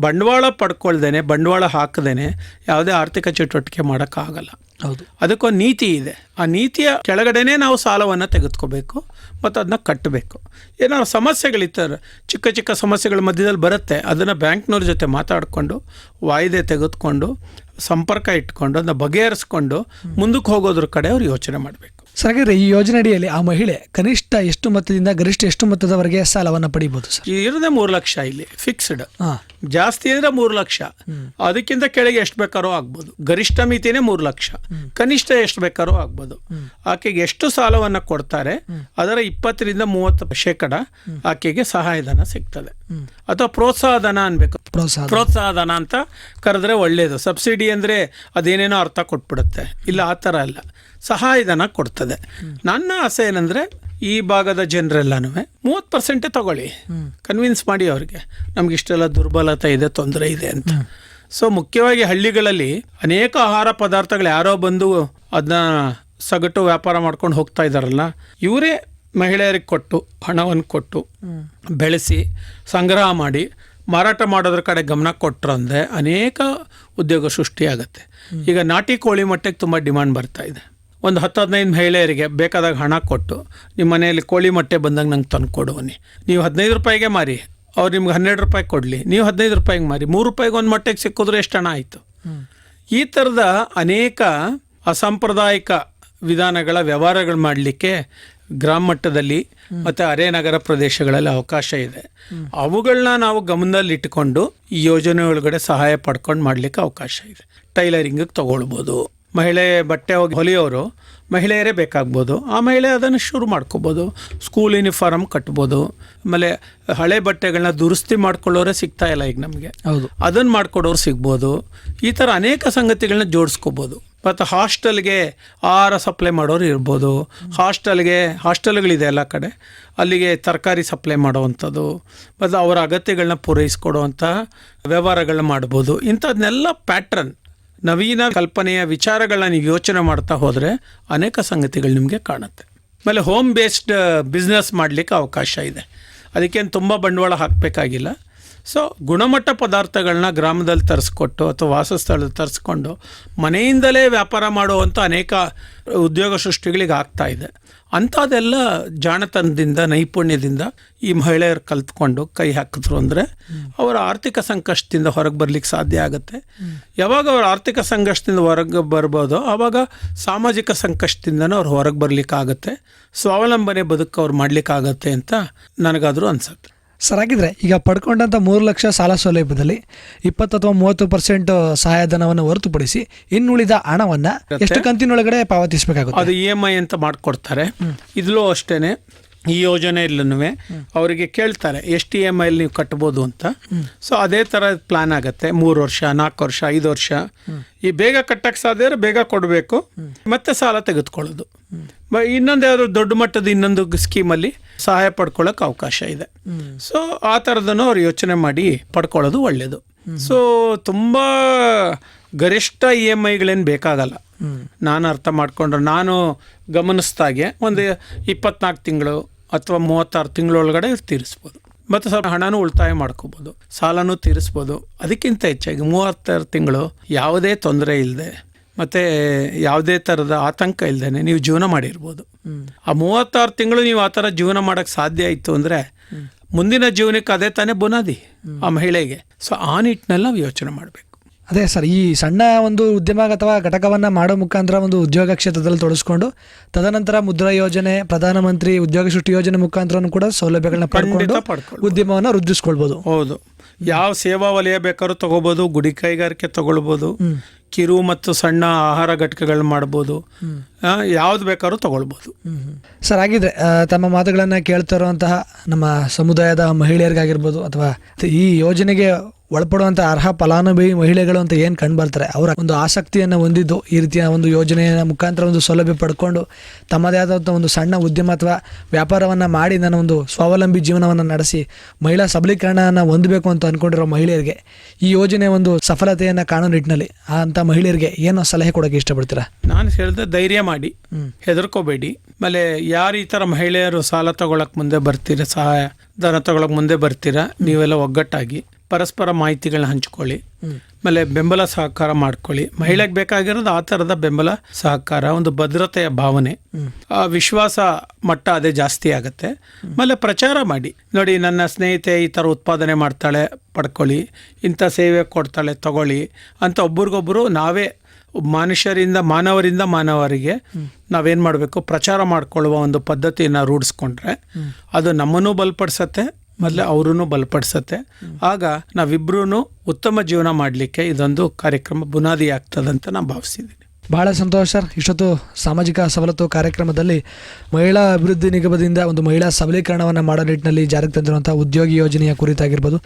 ಬಂಡವಾಳ ಪಡ್ಕೊಳ್ದೇನೆ, ಬಂಡವಾಳ ಹಾಕದೇನೆ ಯಾವುದೇ ಆರ್ಥಿಕ ಚಟುವಟಿಕೆ ಮಾಡೋಕ್ಕಾಗಲ್ಲ. ಹೌದು, ಅದಕ್ಕೊಂದು ನೀತಿ ಇದೆ. ಆ ನೀತಿಯ ಕೆಳಗಡೆನೇ ನಾವು ಸಾಲವನ್ನು ತೆಗೆದುಕೋಬೇಕು ಮತ್ತು ಅದನ್ನ ಕಟ್ಟಬೇಕು. ಏನಾದ್ರು ಸಮಸ್ಯೆಗಳಿರ್ತಾರೆ, ಚಿಕ್ಕ ಚಿಕ್ಕ ಸಮಸ್ಯೆಗಳ ಮಧ್ಯದಲ್ಲಿ ಬರುತ್ತೆ, ಅದನ್ನು ಬ್ಯಾಂಕ್ನವ್ರ ಜೊತೆ ಮಾತಾಡಿಕೊಂಡು ವಾಯ್ದೆ ತೆಗೆದುಕೊಂಡು ಸಂಪರ್ಕ ಇಟ್ಕೊಂಡು ಅದನ್ನ ಬಗೆಹರಿಸ್ಕೊಂಡು ಮುಂದಕ್ಕೆ ಹೋಗೋದ್ರ ಕಡೆ ಅವ್ರು ಯೋಚನೆ ಮಾಡಬೇಕು. ಸರ್, ಹಾಗಾದ್ರೆ ಈ ಯೋಜನೆ ಅಡಿಯಲ್ಲಿ ಆ ಮಹಿಳೆ ಕನಿಷ್ಠ ಎಷ್ಟು ಮೊತ್ತದಿಂದ ಗರಿಷ್ಠ ಎಷ್ಟು ಮೊತ್ತದವರೆಗೆ ಸಾಲವನ್ನು ಪಡಿಬಹುದು ಸರ್? ಇರೋದೇ 3 ಲಕ್ಷ ಇಲ್ಲಿ ಫಿಕ್ಸ್ಡ್. ಜಾಸ್ತಿ ಅಂದರೆ 3 ಲಕ್ಷ, ಅದಕ್ಕಿಂತ ಕೆಳಗೆ ಎಷ್ಟು ಬೇಕಾರೋ ಆಗ್ಬೋದು. ಗರಿಷ್ಠ ಮಿತಿನೇ 3 ಲಕ್ಷ, ಕನಿಷ್ಠ ಎಷ್ಟು ಬೇಕಾರೋ ಆಗ್ಬೋದು. ಆಕೆಗೆ ಎಷ್ಟು ಸಾಲವನ್ನು ಕೊಡ್ತಾರೆ ಅದರ 20-30% ಆಕೆಗೆ ಸಹಾಯಧನ ಸಿಗ್ತದೆ. ಅಥವಾ ಪ್ರೋತ್ಸಾಹಧನ ಅನ್ಬೇಕು, ಪ್ರೋತ್ಸಾಹಧನ ಅಂತ ಕರೆದ್ರೆ ಒಳ್ಳೇದು. ಸಬ್ಸಿಡಿ ಅಂದರೆ ಅದೇನೇನೋ ಅರ್ಥ ಕೊಟ್ಬಿಡುತ್ತೆ, ಇಲ್ಲ ಆ ಥರ ಅಲ್ಲ, ಸಹಾಯಧನ ಕೊಡ್ತದೆ. ನನ್ನ ಆಸೆ ಏನಂದರೆ ಈ ಭಾಗದ ಜನರೆಲ್ಲನೂ 30% ತಗೊಳ್ಳಿ, ಕನ್ವಿನ್ಸ್ ಮಾಡಿ ಅವ್ರಿಗೆ ನಮ್ಗೆ ಇಷ್ಟೆಲ್ಲ ದುರ್ಬಲತೆ ಇದೆ, ತೊಂದರೆ ಇದೆ ಅಂತ. ಸೊ ಮುಖ್ಯವಾಗಿ ಹಳ್ಳಿಗಳಲ್ಲಿ ಅನೇಕ ಆಹಾರ ಪದಾರ್ಥಗಳು ಯಾರೋ ಬಂದು ಅದನ್ನ ಸಗಟು ವ್ಯಾಪಾರ ಮಾಡ್ಕೊಂಡು ಹೋಗ್ತಾ ಇದ್ದಾರಲ್ಲ, ಇವರೇ ಮಹಿಳೆಯರಿಗೆ ಕೊಟ್ಟು ಹಣವನ್ನು ಕೊಟ್ಟು ಬೆಳೆಸಿ ಸಂಗ್ರಹ ಮಾಡಿ ಮಾರಾಟ ಮಾಡೋದ್ರ ಕಡೆ ಗಮನ ಕೊಟ್ಟರು ಅಂದರೆ ಅನೇಕ ಉದ್ಯೋಗ ಸೃಷ್ಟಿಯಾಗತ್ತೆ. ಈಗ ನಾಟಿ ಕೋಳಿ ಮೊಟ್ಟೆಗೆ ತುಂಬ ಡಿಮಾಂಡ್ ಬರ್ತಾ ಇದೆ. ಒಂದು 10-15 ಮಹಿಳೆಯರಿಗೆ ಬೇಕಾದಾಗ ಹಣ ಕೊಟ್ಟು ನಿಮ್ಮ ಮನೆಯಲ್ಲಿ ಕೋಳಿ ಮೊಟ್ಟೆ ಬಂದಾಗ ನಂಗೆ ತಂದು ಕೊಡುವನಿ, ನೀವು 15 ರೂಪಾಯಿಗೆ ಮಾರಿ, ಅವ್ರು ನಿಮ್ಗೆ 12 ರೂಪಾಯಿ ಕೊಡಲಿ, ನೀವು 15 ರೂಪಾಯಿಗೆ ಮಾರಿ, 3 ರೂಪಾಯಿಗೆ ಒಂದು ಮೊಟ್ಟೆಗೆ ಸಿಕ್ಕಿದ್ರೆ ಎಷ್ಟು ಹಣ ಆಯಿತು. ಈ ಥರದ ಅನೇಕ ಅಸಾಂಪ್ರದಾಯಿಕ ವಿಧಾನಗಳ ವ್ಯವಹಾರಗಳು ಮಾಡಲಿಕ್ಕೆ ಗ್ರಾಮ ಮಟ್ಟದಲ್ಲಿ ಮತ್ತು ಅರೆನಗರ ಪ್ರದೇಶಗಳಲ್ಲಿ ಅವಕಾಶ ಇದೆ. ಅವುಗಳನ್ನ ನಾವು ಗಮನದಲ್ಲಿಟ್ಟುಕೊಂಡು ಈ ಯೋಜನೆ ಒಳಗಡೆ ಸಹಾಯ ಪಡ್ಕೊಂಡು ಮಾಡಲಿಕ್ಕೆ ಅವಕಾಶ ಇದೆ. ಟೈಲರಿಂಗಿಗೆ ತೊಗೊಳ್ಬೋದು, ಮಹಿಳೆ ಬಟ್ಟೆ ಹೊಲಿಯೋರು ಮಹಿಳೆಯರೇ ಬೇಕಾಗ್ಬೋದು, ಆ ಮಹಿಳೆ ಅದನ್ನು ಶುರು ಮಾಡ್ಕೋಬೋದು. ಸ್ಕೂಲ್ ಯೂನಿಫಾರ್ಮ್ ಕಟ್ಬೋದು. ಆಮೇಲೆ ಹಳೆ ಬಟ್ಟೆಗಳನ್ನ ದುರಸ್ತಿ ಮಾಡ್ಕೊಳ್ಳೋರೇ ಸಿಗ್ತಾ ಇಲ್ಲ ಈಗ ನಮಗೆ, ಹೌದು, ಅದನ್ನು ಮಾಡ್ಕೊಡೋರು ಸಿಗ್ಬೋದು. ಈ ಥರ ಅನೇಕ ಸಂಗತಿಗಳನ್ನ ಜೋಡಿಸ್ಕೋಬೋದು. ಮತ್ತು ಹಾಸ್ಟೆಲ್ಗೆ ಆಹಾರ ಸಪ್ಲೈ ಮಾಡೋರು ಇರ್ಬೋದು. ಹಾಸ್ಟೆಲ್ಗಳಿದೆ ಎಲ್ಲ ಕಡೆ, ಅಲ್ಲಿಗೆ ತರಕಾರಿ ಸಪ್ಲೈ ಮಾಡೋವಂಥದ್ದು ಮತ್ತು ಅವರ ಅಗತ್ಯಗಳನ್ನ ಪೂರೈಸ್ಕೊಡುವಂಥ ವ್ಯವಹಾರಗಳನ್ನ ಮಾಡ್ಬೋದು. ಇಂಥದ್ದನ್ನೆಲ್ಲ ಪ್ಯಾಟ್ರನ್, ನವೀನ ಕಲ್ಪನೆಯ ವಿಚಾರಗಳನ್ನ ನೀವು ಯೋಚನೆ ಮಾಡ್ತಾ ಹೋದರೆ ಅನೇಕ ಸಂಗತಿಗಳು ನಿಮಗೆ ಕಾಣುತ್ತೆ. ಆಮೇಲೆ ಹೋಮ್ ಬೇಸ್ಡ್ ಬಿಸ್ನೆಸ್ ಮಾಡಲಿಕ್ಕೆ ಅವಕಾಶ ಇದೆ. ಅದಕ್ಕೇನು ತುಂಬ ಬಂಡವಾಳ ಹಾಕಬೇಕಾಗಿಲ್ಲ. ಸೊ ಗುಣಮಟ್ಟ ಪದಾರ್ಥಗಳನ್ನ ಗ್ರಾಮದಲ್ಲಿ ತರಿಸ್ಕೊಟ್ಟು ಅಥವಾ ವಾಸಸ್ಥಳದಲ್ಲಿ ತರಿಸ್ಕೊಂಡು ಮನೆಯಿಂದಲೇ ವ್ಯಾಪಾರ ಮಾಡುವಂಥ ಅನೇಕ ಉದ್ಯೋಗ ಸೃಷ್ಟಿಗಳಿಗೆ ಆಗ್ತಾ ಇದೆ. ಅಂಥದ್ದೆಲ್ಲ ಜಾಣತನದಿಂದ, ನೈಪುಣ್ಯದಿಂದ ಈ ಮಹಿಳೆಯರು ಕಲ್ತ್ಕೊಂಡು ಕೈ ಹಾಕಿದ್ರು ಅಂದರೆ ಅವರ ಆರ್ಥಿಕ ಸಂಕಷ್ಟದಿಂದ ಹೊರಗೆ ಬರಲಿಕ್ಕೆ ಸಾಧ್ಯ ಆಗುತ್ತೆ. ಯಾವಾಗ ಅವ್ರ ಆರ್ಥಿಕ ಸಂಕಷ್ಟದಿಂದ ಹೊರಗೆ ಬರ್ಬೋದೋ ಆವಾಗ ಸಾಮಾಜಿಕ ಸಂಕಷ್ಟದಿಂದನೂ ಅವ್ರು ಹೊರಗೆ ಬರಲಿಕ್ಕಾಗತ್ತೆ, ಸ್ವಾವಲಂಬನೆ ಬದುಕು ಅವ್ರು ಮಾಡಲಿಕ್ಕಾಗತ್ತೆ ಅಂತ ನನಗಾದರೂ ಅನ್ಸುತ್ತೆ. ಸರ್, ಹಾಗಿದ್ರೆ ಈಗ ಪಡ್ಕೊಂಡಂಥ 3 ಲಕ್ಷ ಸಾಲ ಸೌಲಭ್ಯದಲ್ಲಿ 20 ಅಥವಾ 30% ಸಹಾಯಧನವನ್ನು ಹೊರತುಪಡಿಸಿ ಇನ್ನುಳಿದ ಹಣವನ್ನು ಎಷ್ಟು ಕಂತಿನೊಳಗಡೆ ಪಾವತಿಸಬೇಕಾಗುತ್ತೆ? ಅದು EMI ಅಂತ ಮಾಡಿಕೊಡ್ತಾರೆ. ಇದಲ್ಲೂ ಅಷ್ಟೇ, ಈ ಯೋಜನೆಯಲ್ಲೂ ಅವರಿಗೆ ಕೇಳ್ತಾರೆ ಎಷ್ಟು EMI ನೀವು ಕಟ್ಬೋದು ಅಂತ. ಸೊ ಅದೇ ಥರ ಪ್ಲಾನ್ ಆಗುತ್ತೆ. 3 ವರ್ಷ, 4 ವರ್ಷ, 5 ವರ್ಷ. ಈ ಬೇಗ ಕಟ್ಟಕ್ಕೆ ಸಾಧ್ಯ ಬೇಗ ಕೊಡಬೇಕು, ಮತ್ತೆ ಸಾಲ ತೆಗೆದುಕೊಳ್ಳೋದು. ಇನ್ನೊಂದು ಯಾವ್ದು ದೊಡ್ಡ ಮಟ್ಟದ ಇನ್ನೊಂದು ಸ್ಕೀಮಲ್ಲಿ ಸಹಾಯ ಪಡ್ಕೊಳ್ಳೋಕೆ ಅವಕಾಶ ಇದೆ. ಸೊ ಆ ಥರದನ್ನು ಅವ್ರು ಯೋಚನೆ ಮಾಡಿ ಪಡ್ಕೊಳ್ಳೋದು ಒಳ್ಳೆಯದು. ಸೊ ತುಂಬ ಗರಿಷ್ಠ EMIಗಳೇನು ಬೇಕಾಗಲ್ಲ. ನಾನು ಅರ್ಥ ಮಾಡ್ಕೊಂಡ್ರೆ, ನಾನು ಗಮನಿಸ್ದಾಗೆ ಒಂದು 24 ತಿಂಗಳು ಅಥವಾ 36 ತಿಂಗಳೊಳಗಡೆ ತೀರಿಸ್ಬೋದು. ಮತ್ತು ಸ್ವಲ್ಪ ಹಣನೂ ಉಳಿತಾಯ ಮಾಡ್ಕೋಬೋದು, ಸಾಲನೂ ತೀರಿಸ್ಬೋದು. ಅದಕ್ಕಿಂತ ಹೆಚ್ಚಾಗಿ 36 ತಿಂಗಳು ಯಾವುದೇ ತೊಂದರೆ ಇಲ್ಲದೆ ಮತ್ತು ಯಾವುದೇ ಥರದ ಆತಂಕ ಇಲ್ಲದೇ ನೀವು ಜೀವನ ಮಾಡಿರ್ಬೋದು. ಆ 36 ತಿಂಗಳು ನೀವು ಆ ಥರ ಜೀವನ ಮಾಡೋಕ್ಕೆ ಸಾಧ್ಯ ಆಯಿತು ಅಂದರೆ ಮುಂದಿನ ಜೀವನಕ್ಕೆ ಅದೇ ತಾನೇ ಬುನಾದಿ ಆ ಮಹಿಳೆಗೆ. ಸೊ ಆ ನಿಟ್ಟಿನಲ್ಲಿ ನಾವು ಯೋಚನೆ ಮಾಡಬೇಕು. ಅದೇ ಸರ್, ಈ ಸಣ್ಣ ಒಂದು ಉದ್ಯಮ ಅಥವಾ ಘಟಕವನ್ನು ಮಾಡೋ ಮುಖಾಂತರ ಒಂದು ಉದ್ಯೋಗ ಕ್ಷೇತ್ರದಲ್ಲಿ ತೊಡಗಿಸ್ಕೊಂಡು ತದನಂತರ ಮುದ್ರಾ ಯೋಜನೆ, ಪ್ರಧಾನಮಂತ್ರಿ ಉದ್ಯೋಗ ಸೃಷ್ಟಿ ಯೋಜನೆ ಮುಖಾಂತರ ಕೂಡ ಸೌಲಭ್ಯಗಳನ್ನ ಪಡ್ಕೊಂಡು ಉದ್ಯಮವನ್ನು ವೃದ್ಧಿಸ್ಕೊಳ್ಬೋದು. ಹೌದು, ಯಾವ ಸೇವಾ ವಲಯ ಬೇಕಾದ್ರೂ ತಗೋಬೋದು, ಗುಡಿ ಕೈಗಾರಿಕೆ ತಗೊಳ್ಬೋದು, ಕಿರು ಮತ್ತು ಸಣ್ಣ ಆಹಾರ ಘಟಕಗಳು ಮಾಡ್ಬೋದು, ಯಾವ್ದು ಬೇಕಾದ್ರೂ ತಗೊಳ್ಬೋದು. ಸರ್, ಹಾಗಿದ್ರೆ ತಮ್ಮ ಮಾತುಗಳನ್ನು ಕೇಳ್ತಾ ಇರುವಂತಹ ನಮ್ಮ ಸಮುದಾಯದ ಮಹಿಳೆಯರಿಗಾಗಿರ್ಬೋದು ಅಥವಾ ಈ ಯೋಜನೆಗೆ ಒಳಪಡುವಂಥ ಅರ್ಹ ಫಲಾನುಭವಿ ಮಹಿಳೆಗಳು ಅಂತ ಏನು ಕಂಡು ಬರ್ತಾರೆ, ಅವರ ಒಂದು ಆಸಕ್ತಿಯನ್ನು ಹೊಂದಿದ್ದು ಈ ರೀತಿಯ ಒಂದು ಯೋಜನೆಯ ಮುಖಾಂತರ ಒಂದು ಸೌಲಭ್ಯ ಪಡ್ಕೊಂಡು ತಮ್ಮದೇ ಆದಂಥ ಒಂದು ಸಣ್ಣ ಉದ್ಯಮ ಅಥವಾ ವ್ಯಾಪಾರವನ್ನು ಮಾಡಿ ನಾನು ಒಂದು ಸ್ವಾವಲಂಬಿ ಜೀವನವನ್ನು ನಡೆಸಿ ಮಹಿಳಾ ಸಬಲೀಕರಣವನ್ನು ಹೊಂದಬೇಕು ಅಂತ ಅಂದ್ಕೊಂಡಿರೋ ಮಹಿಳೆಯರಿಗೆ ಈ ಯೋಜನೆ ಒಂದು ಸಫಲತೆಯನ್ನು ಕಾಣೋ ನಿಟ್ಟಿನಲ್ಲಿ ಅಂಥ ಮಹಿಳೆಯರಿಗೆ ಏನೋ ಸಲಹೆ ಕೊಡೋಕ್ಕೆ ಇಷ್ಟಪಡ್ತೀರಾ? ನಾನು ಹೇಳಿದೆ, ಧೈರ್ಯ ಮಾಡಿ, ಹೆದರ್ಕೋಬೇಡಿ. ಆಮೇಲೆ ಯಾರು ಈ ಥರ ಮಹಿಳೆಯರು ಸಾಲ ತಗೊಳಕ್ಕೆ ಮುಂದೆ ಬರ್ತೀರಾ, ಸಹಾಯ ಧನ ತಗೊಳಕ್ಕೆ ಮುಂದೆ ಬರ್ತೀರಾ, ನೀವೆಲ್ಲ ಒಗ್ಗಟ್ಟಾಗಿ ಪರಸ್ಪರ ಮಾಹಿತಿಗಳನ್ನ ಹಂಚ್ಕೊಳ್ಳಿ. ಆಮೇಲೆ ಬೆಂಬಲ ಸಹಕಾರ ಮಾಡ್ಕೊಳ್ಳಿ. ಮಹಿಳೆಗೆ ಬೇಕಾಗಿರೋದು ಆ ಥರದ ಬೆಂಬಲ ಸಹಕಾರ, ಒಂದು ಭದ್ರತೆಯ ಭಾವನೆ, ಆ ವಿಶ್ವಾಸ ಮಟ್ಟ ಅದೇ ಜಾಸ್ತಿ ಆಗುತ್ತೆ. ಆಮೇಲೆ ಪ್ರಚಾರ ಮಾಡಿ, ನೋಡಿ ನನ್ನ ಸ್ನೇಹಿತೆ ಈ ಥರ ಉತ್ಪಾದನೆ ಮಾಡ್ತಾಳೆ, ಪಡ್ಕೊಳ್ಳಿ, ಇಂಥ ಸೇವೆ ಕೊಡ್ತಾಳೆ, ತಗೊಳ್ಳಿ ಅಂತ ಒಬ್ರಿಗೊಬ್ಬರು ನಾವೇ ಮಾನವರಿಂದ ಮಾನವರಿಗೆ ನಾವೇನು ಮಾಡಬೇಕು, ಪ್ರಚಾರ ಮಾಡ್ಕೊಳ್ಳುವ ಒಂದು ಪದ್ಧತಿಯನ್ನು ರೂಢಿಸ್ಕೊಂಡ್ರೆ ಅದು ನಮ್ಮನ್ನು ಬಲಪಡಿಸತ್ತೆ, ಮೊದಲೇ ಅವರೂ ಬಲಪಡಿಸತ್ತೆ. ಆಗ ನಾವಿಬ್ಬರೂ ಉತ್ತಮ ಜೀವನ ಮಾಡಲಿಕ್ಕೆ ಇದೊಂದು ಕಾರ್ಯಕ್ರಮ ಬುನಾದಿ ಆಗ್ತದಂತ ನಾನು ಭಾವಿಸಿದ್ದೀನಿ. ಬಹಳ ಸಂತೋಷ ಸರ್. ಇಷ್ಟೊತ್ತು ಸಾಮಾಜಿಕ ಸವಲತ್ತು ಕಾರ್ಯಕ್ರಮದಲ್ಲಿ ಮಹಿಳಾ ಅಭಿವೃದ್ಧಿ ನಿಗಮದಿಂದ ಒಂದು ಮಹಿಳಾ ಸಬಲೀಕರಣವನ್ನು ಮಾಡೋ ನಿಟ್ಟಿನಲ್ಲಿ ಜಾರಿಗೆ ತಂದಿರುವಂಥ ಉದ್ಯೋಗಿ ಯೋಜನೆಯ ಕುರಿತಾಗಿರ್ಬೋದು,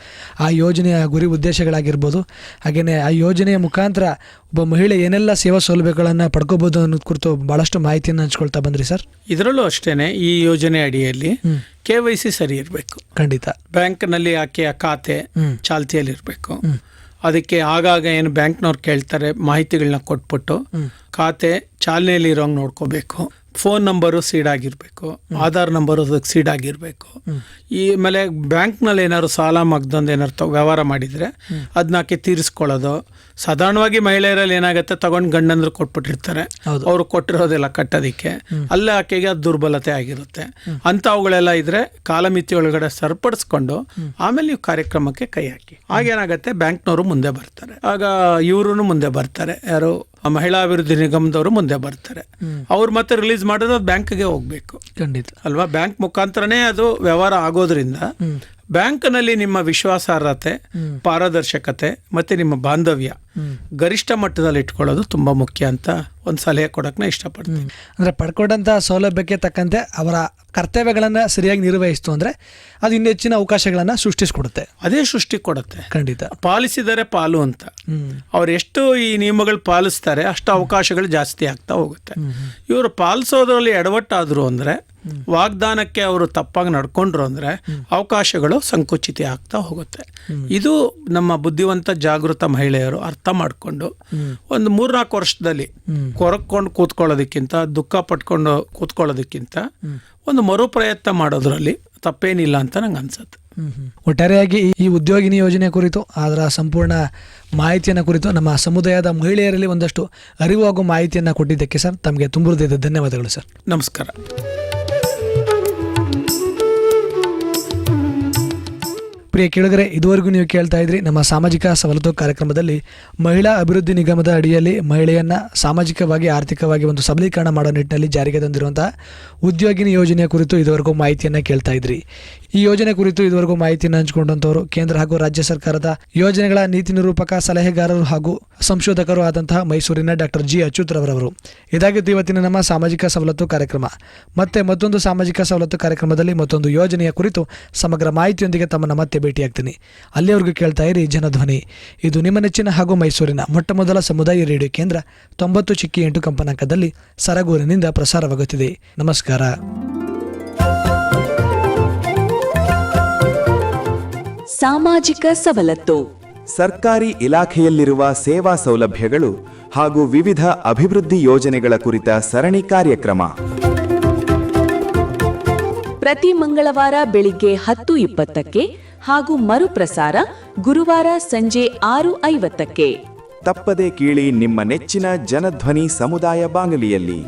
ಆ ಯೋಜನೆಯ ಗುರಿ ಉದ್ದೇಶಗಳಾಗಿರ್ಬೋದು, ಹಾಗೆಯೇ ಆ ಯೋಜನೆಯ ಮುಖಾಂತರ ಒಬ್ಬ ಮಹಿಳೆ ಏನೆಲ್ಲ ಸೇವಾ ಸೌಲಭ್ಯಗಳನ್ನು ಪಡ್ಕೋಬೋದು ಅನ್ನೋದು ಕುರಿತು ಭಾಳಷ್ಟು ಮಾಹಿತಿಯನ್ನು ಹಂಚ್ಕೊಳ್ತಾ ಬಂದ್ರಿ ಸರ್. ಇದರಲ್ಲೂ ಅಷ್ಟೇನೆ, ಈ ಯೋಜನೆ ಅಡಿಯಲ್ಲಿ KYC ಸರಿ ಇರಬೇಕು. ಖಂಡಿತ. ಬ್ಯಾಂಕ್ನಲ್ಲಿ ಆಕೆಯ ಖಾತೆ ಚಾಲ್ತಿಯಲ್ಲಿರಬೇಕು. ಅದಕ್ಕೆ ಆಗಾಗ ಏನು ಬ್ಯಾಂಕ್ನವ್ರು ಕೇಳ್ತಾರೆ ಮಾಹಿತಿಗಳನ್ನ ಕೊಟ್ಬಿಟ್ಟು ಖಾತೆ ಚಾಲನೆಯಲ್ಲಿ ಇರೋಂಗೆ ನೋಡ್ಕೋಬೇಕು. ಫೋನ್ ನಂಬರು ಸೀಡ್ ಆಗಿರಬೇಕು, ಆಧಾರ್ ನಂಬರು ಅದಕ್ಕೆ ಸೀಡ್ ಆಗಿರಬೇಕು. ಈ ಮೇಲೆ ಬ್ಯಾಂಕ್ನಲ್ಲಿ ಏನಾದ್ರು ಸಾಲ ಮಗ್ದೊಂದು ಏನಾರು ವ್ಯವಹಾರ ಮಾಡಿದರೆ ಅದನ್ನಾಕೆ ತೀರಿಸ್ಕೊಳ್ಳೋದು. ಸಾಧಾರಣವಾಗಿ ಮಹಿಳೆಯರಲ್ಲಿ ಏನಾಗುತ್ತೆ, ತಗೊಂಡು ಗಂಡಂದ್ರು ಕೊಟ್ಬಿಟ್ಟಿರ್ತಾರೆ, ಅವರು ಕೊಟ್ಟಿರೋದೆಲ್ಲ ಕಟ್ಟೋದಿಕ್ಕೆ, ಅಲ್ಲೇ ಆಕೆಗೆ ಅದು ದುರ್ಬಲತೆ ಆಗಿರುತ್ತೆ. ಅಂಥವುಗಳೆಲ್ಲ ಇದ್ರೆ ಕಾಲಮಿತಿ ಒಳಗಡೆ ಸರಿಪಡಿಸ್ಕೊಂಡು ಆಮೇಲೆ ನೀವು ಕಾರ್ಯಕ್ರಮಕ್ಕೆ ಕೈ ಹಾಕಿ. ಆಗೇನಾಗತ್ತೆ, ಬ್ಯಾಂಕ್ನವರು ಮುಂದೆ ಬರ್ತಾರೆ, ಆಗ ಇವರು ಮುಂದೆ ಬರ್ತಾರೆ, ಯಾರು ಮಹಿಳಾ ಅಭಿವೃದ್ಧಿ ನಿಗಮದವರು ಮುಂದೆ ಬರ್ತಾರೆ. ಅವ್ರು ಮತ್ತೆ ರಿಲೀಸ್ ಮಾಡೋದು ಅದು ಬ್ಯಾಂಕ್ಗೆ ಹೋಗ್ಬೇಕು. ಖಂಡಿತ ಅಲ್ವಾ? ಬ್ಯಾಂಕ್ ಮುಖಾಂತರನೇ ಅದು ವ್ಯವಹಾರ ಆಗೋದ್ರಿಂದ ಬ್ಯಾಂಕ್ನಲ್ಲಿ ನಿಮ್ಮ ವಿಶ್ವಾಸಾರ್ಹತೆ, ಪಾರದರ್ಶಕತೆ ಮತ್ತೆ ನಿಮ್ಮ ಬಾಂಧವ್ಯ ಗರಿಷ್ಠ ಮಟ್ಟದಲ್ಲಿ ಇಟ್ಕೊಳ್ಳೋದು ತುಂಬಾ ಮುಖ್ಯ ಅಂತ ಒಂದು ಸಲಹೆ ಕೊಡೋಕೆ ಇಷ್ಟಪಡ್ತೀನಿ. ಅಂದರೆ ಪಡ್ಕೊಂಡಂಥ ಸೌಲಭ್ಯಕ್ಕೆ ತಕ್ಕಂತೆ ಅವರ ಕರ್ತವ್ಯಗಳನ್ನು ಸರಿಯಾಗಿ ನಿರ್ವಹಿಸ್ತು ಅಂದರೆ ಅದು ಇನ್ನೂ ಹೆಚ್ಚಿನ ಅವಕಾಶಗಳನ್ನು ಸೃಷ್ಟಿಸ್ಕೊಡುತ್ತೆ. ಅದೇ ಸೃಷ್ಟಿ ಕೊಡುತ್ತೆ. ಖಂಡಿತ. ಪಾಲಿಸಿದರೆ ಪಾಲು ಅಂತ. ಅವ್ರು ಎಷ್ಟು ಈ ನಿಯಮಗಳು ಪಾಲಿಸ್ತಾರೆ ಅಷ್ಟು ಅವಕಾಶಗಳು ಜಾಸ್ತಿ ಆಗ್ತಾ ಹೋಗುತ್ತೆ. ಇವರು ಪಾಲಿಸೋದ್ರಲ್ಲಿ ಎಡವಟ್ಟಾದ್ರು ಅಂದರೆ, ವಾಗ್ದಾನಕ್ಕೆ ಅವರು ತಪ್ಪಾಗಿ ನಡ್ಕೊಂಡ್ರು ಅಂದರೆ ಅವಕಾಶಗಳು ಸಂಕುಚಿತ ಆಗ್ತಾ ಹೋಗುತ್ತೆ. ಇದು ನಮ್ಮ ಬುದ್ಧಿವಂತ ಜಾಗೃತ ಮಹಿಳೆಯರು ಅರ್ಥ ಮಾಡಿಕೊಂಡು ಒಂದು 3-4 ವರ್ಷದಲ್ಲಿ ಕೊರಕೊಂಡು ಕೂತ್ಕೊಳ್ಳೋದಕ್ಕಿಂತ, ದುಃಖ ಪಟ್ಕೊಂಡು ಕೂತ್ಕೊಳ್ಳೋದಕ್ಕಿಂತ ಒಂದು ಮರು ಪ್ರಯತ್ನ ಮಾಡೋದ್ರಲ್ಲಿ ತಪ್ಪೇನಿಲ್ಲ ಅಂತ ನಂಗೆ ಅನ್ಸುತ್ತೆ. ಒಟ್ಟಾರೆಯಾಗಿ ಈ ಉದ್ಯೋಗಿನಿ ಯೋಜನೆ ಕುರಿತು ಅದರ ಸಂಪೂರ್ಣ ಮಾಹಿತಿಯನ್ನು ಕುರಿತು ನಮ್ಮ ಸಮುದಾಯದ ಮಹಿಳೆಯರಲ್ಲಿ ಒಂದಷ್ಟು ಅರಿವು ಹಾಗೂ ಮಾಹಿತಿಯನ್ನು ಕೊಟ್ಟಿದ್ದಕ್ಕೆ ಸರ್ ತಮಗೆ ತುಂಬ ಹೃದಯದ ಧನ್ಯವಾದಗಳು ಸರ್. ನಮಸ್ಕಾರ. ಪ್ರಿಯ ಕೇಳಿದರೆ, ಇದುವರೆಗೂ ನೀವು ಕೇಳ್ತಾ ಇದ್ರಿ ನಮ್ಮ ಸಾಮಾಜಿಕ ಸವಲತ್ತು ಕಾರ್ಯಕ್ರಮದಲ್ಲಿ ಮಹಿಳಾ ಅಭಿವೃದ್ಧಿ ನಿಗಮದ ಅಡಿಯಲ್ಲಿ ಮಹಿಳೆಯನ್ನು ಸಾಮಾಜಿಕವಾಗಿ ಆರ್ಥಿಕವಾಗಿ ಒಂದು ಸಬಲೀಕರಣ ಮಾಡೋ ನಿಟ್ಟಿನಲ್ಲಿ ಜಾರಿಗೆ ತಂದಿರುವಂತಹ ಉದ್ಯೋಗಿನಿ ಯೋಜನೆಯ ಕುರಿತು ಇದುವರೆಗೂ ಮಾಹಿತಿಯನ್ನು ಕೇಳ್ತಾ ಇದ್ರಿ. ಈ ಯೋಜನೆ ಕುರಿತು ಇದುವರೆಗೂ ಮಾಹಿತಿಯನ್ನು ಹಂಚಿಕೊಂಡಂತವರು ಕೇಂದ್ರ ಹಾಗೂ ರಾಜ್ಯ ಸರ್ಕಾರದ ಯೋಜನೆಗಳ ನೀತಿ ನಿರೂಪಕ ಸಲಹೆಗಾರರು ಹಾಗೂ ಸಂಶೋಧಕರು ಆದಂತಹ ಮೈಸೂರಿನ ಡಾಕ್ಟರ್ ಜಿ ಅಚ್ಯುತ್ರವರವರು. ಇದಾಗಿತ್ತು ಇವತ್ತಿನ ನಮ್ಮ ಸಾಮಾಜಿಕ ಸವಲತ್ತು ಕಾರ್ಯಕ್ರಮ. ಮತ್ತೆ ಮತ್ತೊಂದು ಸಾಮಾಜಿಕ ಸವಲತ್ತು ಕಾರ್ಯಕ್ರಮದಲ್ಲಿ ಮತ್ತೊಂದು ಯೋಜನೆಯ ಕುರಿತು ಸಮಗ್ರ ಮಾಹಿತಿಯೊಂದಿಗೆ ತಮ್ಮನ್ನ ಮತ್ತೆ ಭೇಟಿಯಾಗ್ತೀನಿ. ಅಲ್ಲಿಯವರೆಗೂ ಕೇಳ್ತಾ ಇರಿ ಜನಧ್ವನಿ. ಇದು ನಿಮ್ಮ ನೆಚ್ಚಿನ ಹಾಗೂ ಮೈಸೂರಿನ ಮೊಟ್ಟಮೊದಲ ಸಮುದಾಯ ರೇಡಿಯೋ ಕೇಂದ್ರ 90.8 ಕಂಪನಾಂಕದಲ್ಲಿ ಸರಗೂರಿನಿಂದ ಪ್ರಸಾರವಾಗುತ್ತಿದೆ. ನಮಸ್ಕಾರ. ಸಾಮಾಜಿಕ ಸವಲತ್ತು. ಸರ್ಕಾರಿ ಇಲಾಖೆಯಲ್ಲಿರುವ ಸೇವಾ ಸೌಲಭ್ಯಗಳು ಹಾಗೂ ವಿವಿಧ ಅಭಿವೃದ್ಧಿ ಯೋಜನೆಗಳ ಕುರಿತ ಸರಣಿ ಕಾರ್ಯಕ್ರಮ. ಪ್ರತಿ ಮಂಗಳವಾರ ಬೆಳಿಗ್ಗೆ 10:20ಕ್ಕೆ ಹಾಗೂ ಮರುಪ್ರಸಾರ ಗುರುವಾರ ಸಂಜೆ 6:50ಕ್ಕೆ. ತಪ್ಪದೇ ಕೇಳಿ ನಿಮ್ಮ ನೆಚ್ಚಿನ ಜನಧ್ವನಿ ಸಮುದಾಯ ಬಾನುಲಿಯಲ್ಲಿ.